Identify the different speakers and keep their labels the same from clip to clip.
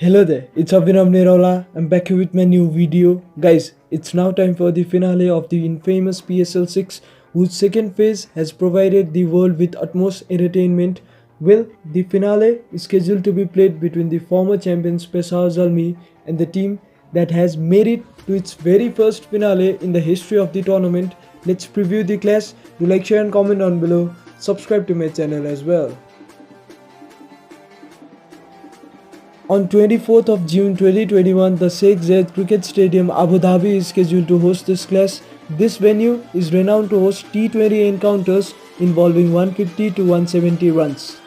Speaker 1: Hello there, it's Abhinav Nerola. I'm back here with my new video. Guys, it's now time for the finale of the infamous PSL 6, whose second phase has provided the world with utmost entertainment. Well, the finale is scheduled to be played between the former champions Peshawar Zalmi and the team that has made it to its very first finale in the history of the tournament. Let's preview the clash. Do like, share and comment down below. Subscribe to my channel as well. On 24th of June 2021, the Sheikh Zayed Cricket Stadium, Abu Dhabi is scheduled to host this clash. This venue is renowned to host T20 encounters involving 150 to 170 runs.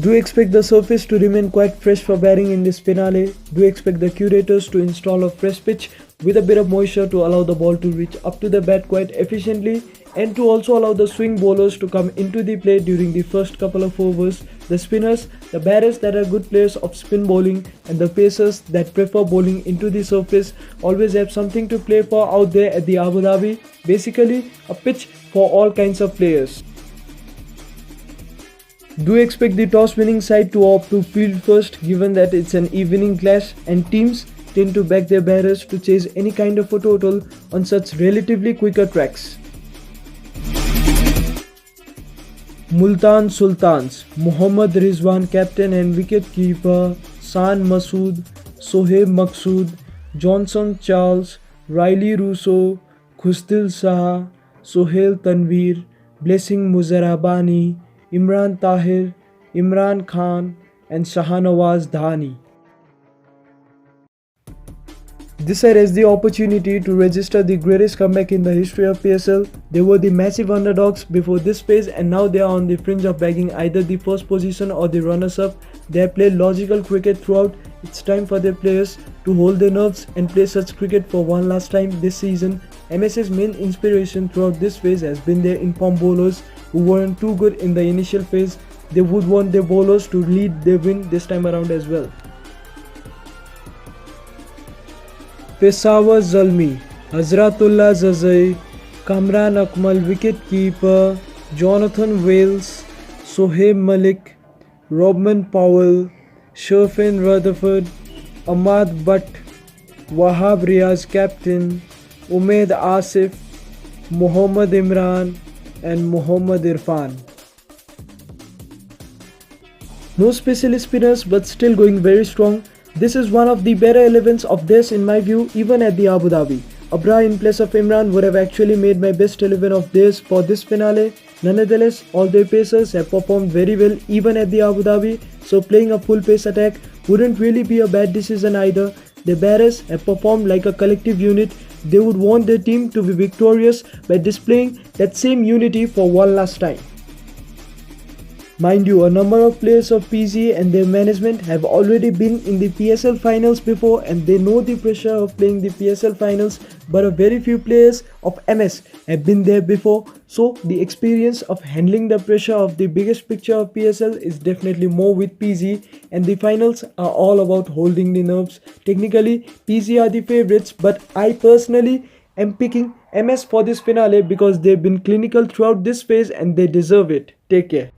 Speaker 1: Do expect the surface to remain quite fresh for batting in this finale. Do expect the curators to install a fresh pitch with a bit of moisture to allow the ball to reach up to the bat quite efficiently, and to also allow the swing bowlers to come into the play during the first couple of overs. The spinners, the batters that are good players of spin bowling, and the pacers that prefer bowling into the surface always have something to play for out there at the Abu Dhabi. Basically, a pitch for all kinds of players. Do expect the toss winning side to opt to field first, given that it's an evening clash and teams tend to back their batters to chase any kind of a total on such relatively quicker tracks. Multan Sultans, Mohammad Rizwan captain and wicket-keeper, San Masood, Sohaib Maqsood, Johnson Charles, Riley Russo, Khusdil Saha, Sohail Tanveer, Blessing Muzarabani, Imran Tahir, Imran Khan and Shahanawaz Dhani. This side has the opportunity to register the greatest comeback in the history of PSL. They were the massive underdogs before this phase and now they are on the fringe of bagging either the first position or the runners-up. They have played logical cricket throughout. It's time for their players to hold their nerves and play such cricket for one last time this season. MS's main inspiration throughout this phase has been their informed bowlers who weren't too good in the initial phase. They would want their bowlers to lead their win this time around as well. Peshawar Zalmi, Hazratullah Zazai, Kamran Akmal wicket-keeper, Jonathan Wales, Sohaib Malik, Robman Powell, Sherfin Rutherford, Ahmad Butt, Wahab Riaz captain, Umaid Asif, Mohammad Imran and Mohammad Irfan. No specialist spinners but still going very strong. This is one of the better 11s of theirs in my view, even at the Abu Dhabi. Abra in place of Imran would have actually made my best 11 of theirs for this finale. Nonetheless, all their pacers have performed very well even at the Abu Dhabi, so playing a full pace attack wouldn't really be a bad decision either. The batters have performed like a collective unit. They would want their team to be victorious by displaying that same unity for one last time. Mind you, a number of players of PG and their management have already been in the PSL finals before and they know the pressure of playing the PSL finals, but a very few players of MS have been there before, so the experience of handling the pressure of the biggest picture of PSL is definitely more with PG, and the finals are all about holding the nerves. Technically, PG are the favourites, but I personally am picking MS for this finale because they've been clinical throughout this phase and they deserve it. Take care.